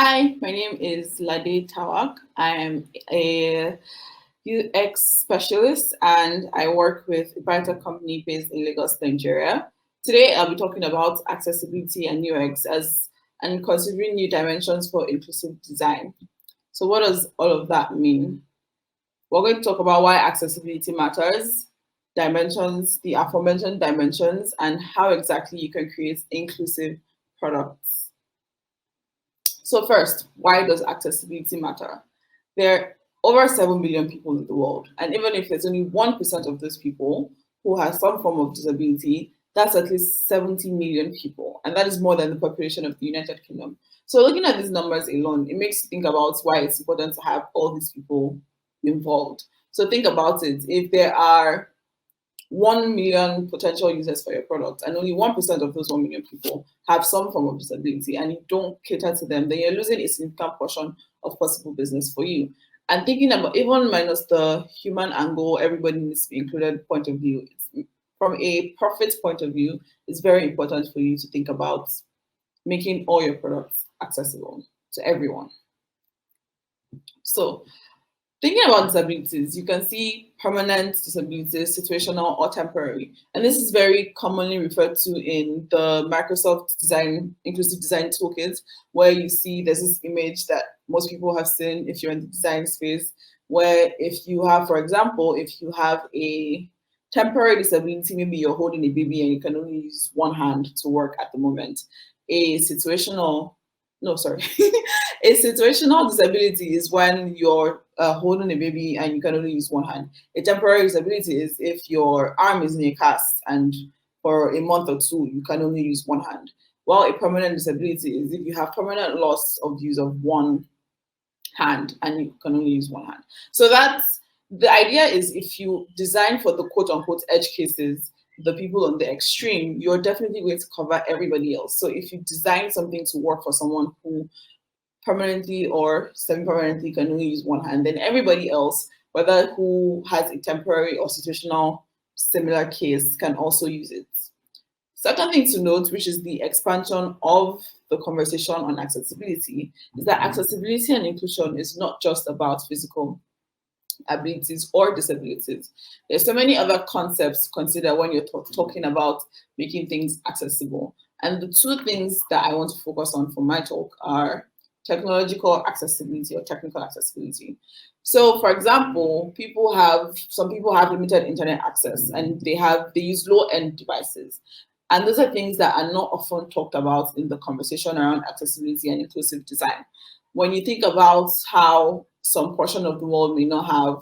Hi, my name is Lade Tawak. I am a UX specialist and I work with a biotech company based in Lagos, Nigeria. Today, I'll be talking about accessibility and UX and considering new dimensions for inclusive design. So, what does all of that mean? We're going to talk about why accessibility matters, dimensions, the aforementioned dimensions, and how exactly you can create inclusive products. So first, why does accessibility matter? There are over 7 billion people in the world, and even if there's only 1% of those people who has some form of disability, that's at least 70 million people, and that is more than the population of the United Kingdom. So looking at these numbers alone, it makes you think about why it's important to have all these people involved. So think about it. If there are 1 million potential users for your product and only 1% of those 1 million people have some form of disability and you don't cater to them, then you're losing a significant portion of possible business for you. And thinking about even minus the human angle, everybody needs to be included point of view. From a profit point of view, it's very important for you to think about making all your products accessible to everyone. So thinking about disabilities, you can see permanent disabilities, situational or temporary. And this is very commonly referred to in the Microsoft Inclusive Design Toolkits, where you see there's this image that most people have seen if you're in the design space, where if you have, for example, if you have a temporary disability, maybe you're holding a baby and you can only use one hand to work at the moment. A situational no, sorry. A situational disability is when you're holding a baby and you can only use one hand. A temporary disability is if your arm is in a cast and for a month or two, you can only use one hand. While a permanent disability is if you have permanent loss of use of one hand and you can only use one hand. So that's the idea is if you design for the quote unquote edge cases, the people on the extreme, you're definitely going to cover everybody else. So if you design something to work for someone who permanently or semi-permanently can only use one hand, then everybody else, whether who has a temporary or situational similar case, can also use it. Second thing to note, which is the expansion of the conversation on accessibility, is that accessibility and inclusion is not just about physical abilities or disabilities. There's so many other concepts to consider when you're talking about making things accessible. And the two things that I want to focus on for my talk are technological accessibility or technical accessibility. So for example, some people have limited internet access and they use low-end devices. And those are things that are not often talked about in the conversation around accessibility and inclusive design. When you think about how some portion of the world may not have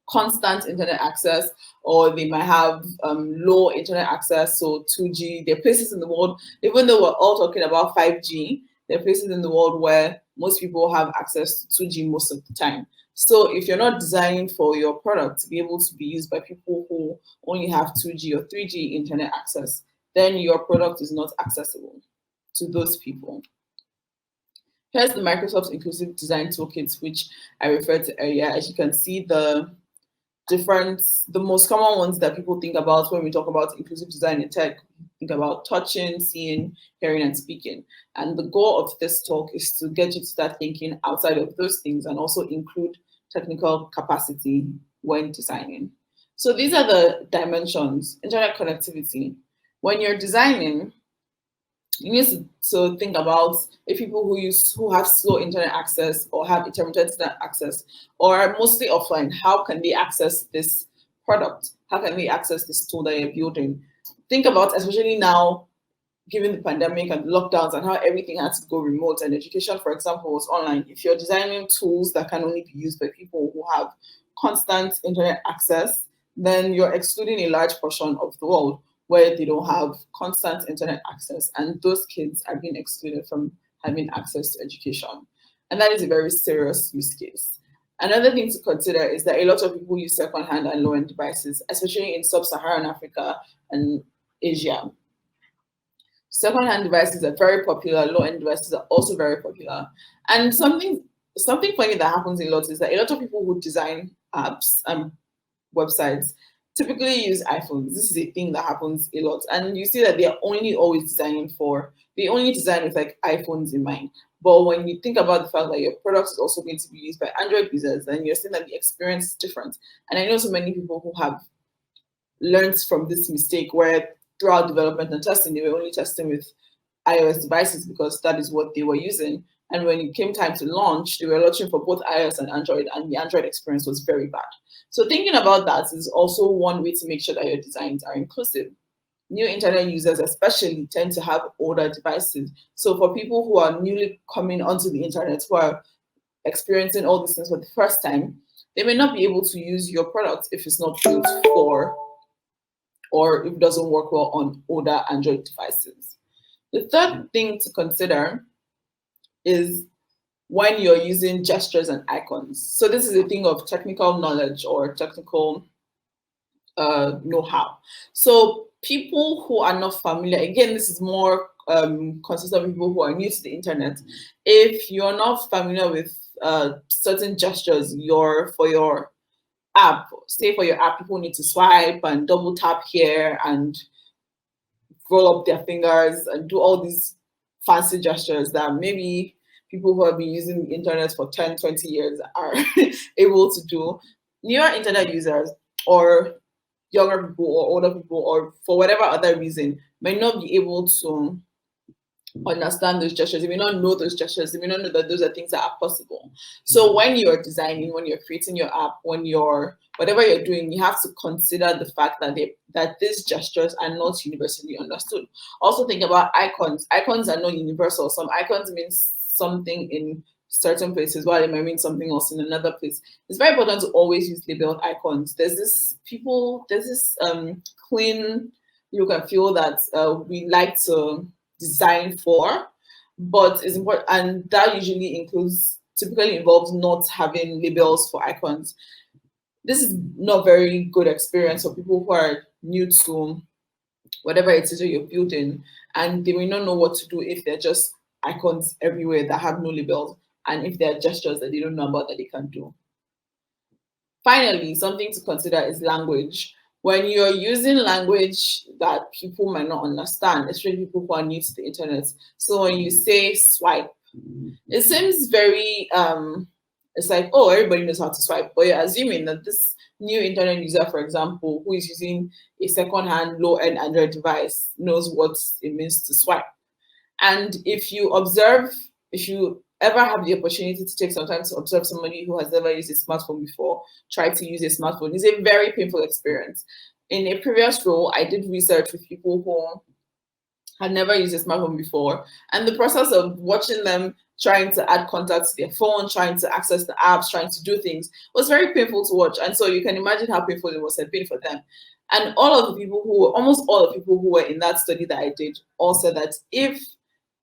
constant internet access, or they might have low internet access, so 2G. There are places in the world, even though we're all talking about 5G, there are places in the world where most people have access to 2G most of the time. So if you're not designing for your product to be able to be used by people who only have 2G or 3G internet access, then your product is not accessible to those people. Here's the Microsoft Inclusive Design Toolkits, which I referred to earlier. As you can see, the most common ones that people think about when we talk about inclusive design in tech, think about touching, seeing, hearing, and speaking. And the goal of this talk is to get you to start thinking outside of those things and also include technical capacity when designing. So these are the dimensions. Internet connectivity. When you're designing, you need to think about if people who have slow internet access or have intermittent internet access or are mostly offline, how can they access this product? How can they access this tool that you're building? Think about, especially now, given the pandemic and lockdowns and how everything had to go remote and education, for example, was online. If you're designing tools that can only be used by people who have constant internet access, then you're excluding a large portion of the world where they don't have constant internet access, and those kids are being excluded from having access to education. And that is a very serious use case. Another thing to consider is that a lot of people use second-hand and low-end devices, especially in sub-Saharan Africa and Asia. Second-hand devices are very popular, low-end devices are also very popular. And something funny that happens a lot is that a lot of people who design apps and websites typically use iPhones. This is a thing that happens a lot. And you see that they only design with like iPhones in mind. But when you think about the fact that your product is also going to be used by Android users, then you're seeing that the experience is different. And I know so many people who have learned from this mistake where throughout development and testing, they were only testing with iOS devices because that is what they were using. And when it came time to launch, they were launching for both iOS and Android, and the Android experience was very bad. So thinking about that is also one way to make sure that your designs are inclusive. New internet users especially tend to have older devices. So for people who are newly coming onto the internet, who are experiencing all these things for the first time, they may not be able to use your product if it's not built for, or if it doesn't work well on older Android devices. The third thing to consider is when you're using gestures and icons. So this is a thing of technical knowledge or technical know-how. So people who are not familiar, again, this is more consistent with people who are new to the internet. If you're not familiar with certain gestures, for your app, say for your app, people need to swipe and double tap here and roll up their fingers and do all these fancy gestures that maybe people who have been using the internet for 10, 20 years are able to do. Newer internet users or younger people or older people, or for whatever other reason, may not be able to understand those gestures. They may not know those gestures. They may not know that those are things that are possible. So when you're designing, when you're creating your app, when you're whatever you're doing, you have to consider the fact that that these gestures are not universally understood. Also think about icons. Icons are not universal. Some icons means something in certain places while it might mean something else in another place. It's very important to always use labeled icons. There's this clean look and feel that we like to design for, but it's important, and that usually typically involves not having labels for icons. This is not very good experience for people who are new to whatever it is that you're building, and they may not know what to do if they're just icons everywhere that have no labels, and if there are gestures that they don't know about that they can do. Finally, something to consider is language. When you're using language that people might not understand, especially people who are new to the internet. So when you say swipe, it seems very it's like, oh, everybody knows how to swipe, but you're assuming that this new internet user, for example, who is using a second-hand low-end Android device knows what it means to swipe. And if you ever have the opportunity to take some time to observe somebody who has never used a smartphone before, try to use a smartphone, it's a very painful experience. In a previous role, I did research with people who had never used a smartphone before, and the process of watching them trying to add contacts to their phone, trying to access the apps, trying to do things was very painful to watch. And so you can imagine how painful it must have been for them. And almost all the people who were in that study that I did all said that if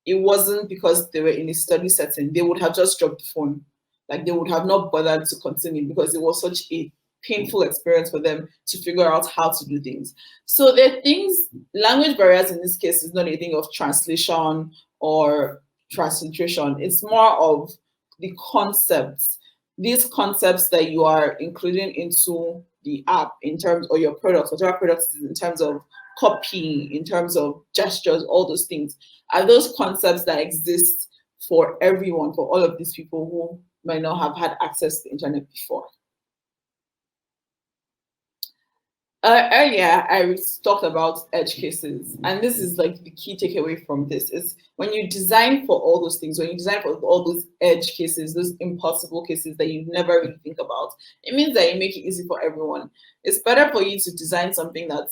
it wasn't because they were in a study setting, they would have just dropped the phone. Like they would have not bothered to continue because it was such a painful experience for them to figure out how to do things. So there are things, language barriers in this case is not a thing of translation or transliteration. It's more of the concepts, these concepts that you are including into the app in terms of your products, whatever products in terms of copying, in terms of gestures, all those things are those concepts that exist for everyone, for all of these people who might not have had access to the internet before. Earlier, I talked about edge cases, and this is like the key takeaway from this is when you design for all those things, when you design for all those edge cases, those impossible cases that you never really think about, it means that you make it easy for everyone. It's better for you to design something that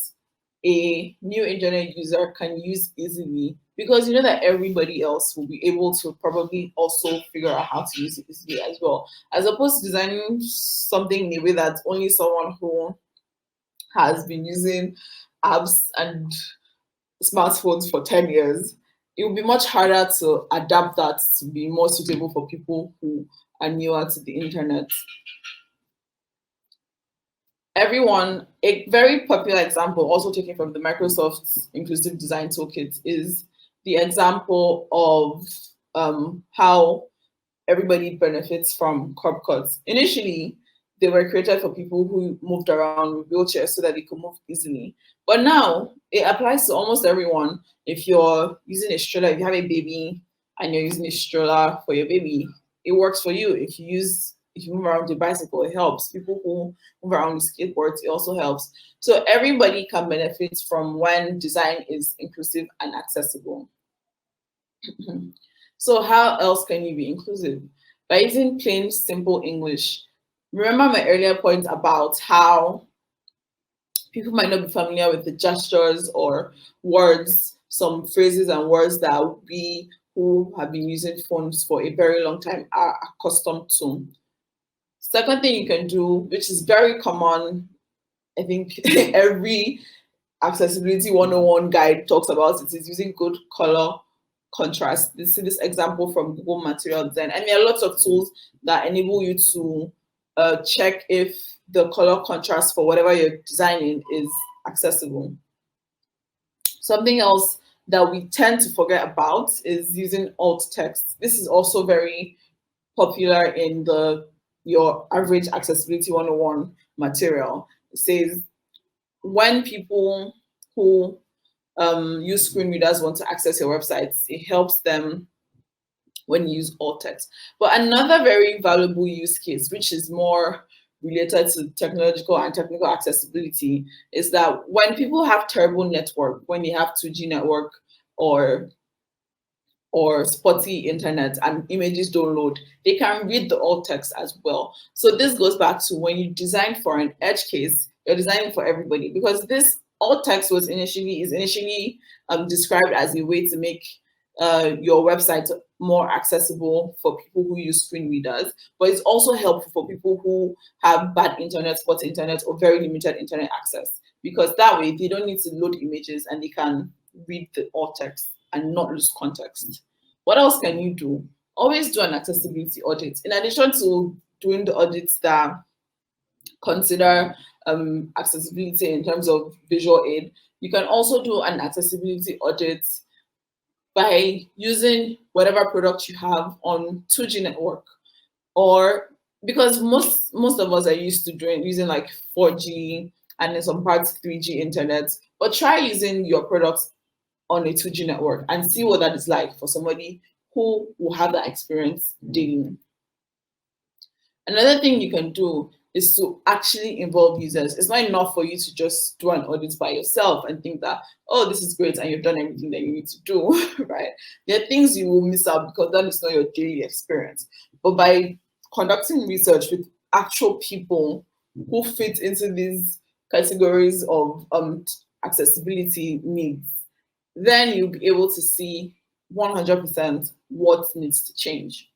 a new internet user can use easily because you know that everybody else will be able to probably also figure out how to use it easily as well, as opposed to designing something in a way that only someone who has been using apps and smartphones for 10 years, it will be much harder to adapt that to be more suitable for people who are newer to the internet. A very popular example, also taken from the Microsoft Inclusive Design Toolkit, is the example of how everybody benefits from curb cuts. Initially, they were created for people who moved around with wheelchairs so that they could move easily. But now it applies to almost everyone. If you're using a stroller, if you have a baby, and you're using a stroller for your baby, it works for you. If you move around with a bicycle, it helps. People who move around with skateboards, it also helps. So everybody can benefit from when design is inclusive and accessible. So how else can you be inclusive? By using plain, simple English. Remember my earlier point about how people might not be familiar with the gestures or words, some phrases and words that we who have been using phones for a very long time are accustomed to. Second thing you can do, which is very common, I think every accessibility 101 guide talks about it, is using good color contrast. You see this example from Google Material Design, and there are lots of tools that enable you to check if the color contrast for whatever you're designing is accessible. Something else that we tend to forget about is using alt text. This is also very popular in the your average accessibility 101 material. It says when people who use screen readers want to access your websites, it helps them when you use alt text. But another very valuable use case, which is more related to technological and technical accessibility, is that when people have terrible network, when they have 2G network or spotty internet and images don't load, they can read the alt text as well. So this goes back to when you design for an edge case, you're designing for everybody, because this alt text is initially described as a way to make your website more accessible for people who use screen readers, but it's also helpful for people who have bad internet, spotty internet, or very limited internet access, because that way they don't need to load images and they can read the alt text and not lose context. What else can you do? Always do an accessibility audit. In addition to doing the audits that consider accessibility in terms of visual aid, you can also do an accessibility audit by using whatever product you have on 2G network, or because most of us are used to using like 4G and in some parts 3G internet, but try using your products on a 2G network and see what that is like for somebody who will have that experience daily. Another thing you can do is to actually involve users. It's not enough for you to just do an audit by yourself and think that, oh, this is great and you've done everything that you need to do, right? There are things you will miss out because that is not your daily experience. But by conducting research with actual people who fit into these categories of accessibility needs, then you'll be able to see 100% what needs to change.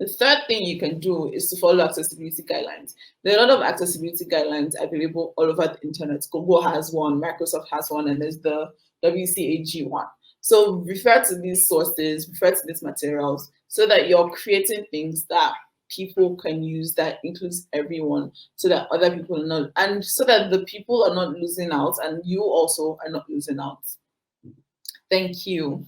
The third thing you can do is to follow accessibility guidelines. There are a lot of accessibility guidelines available all over the internet. Google has one, Microsoft has one, and there's the WCAG one. So refer to these sources, refer to these materials, so that you're creating things that people can use that includes everyone, so that other people are not, and so that the people are not losing out and you also are not losing out. Thank you.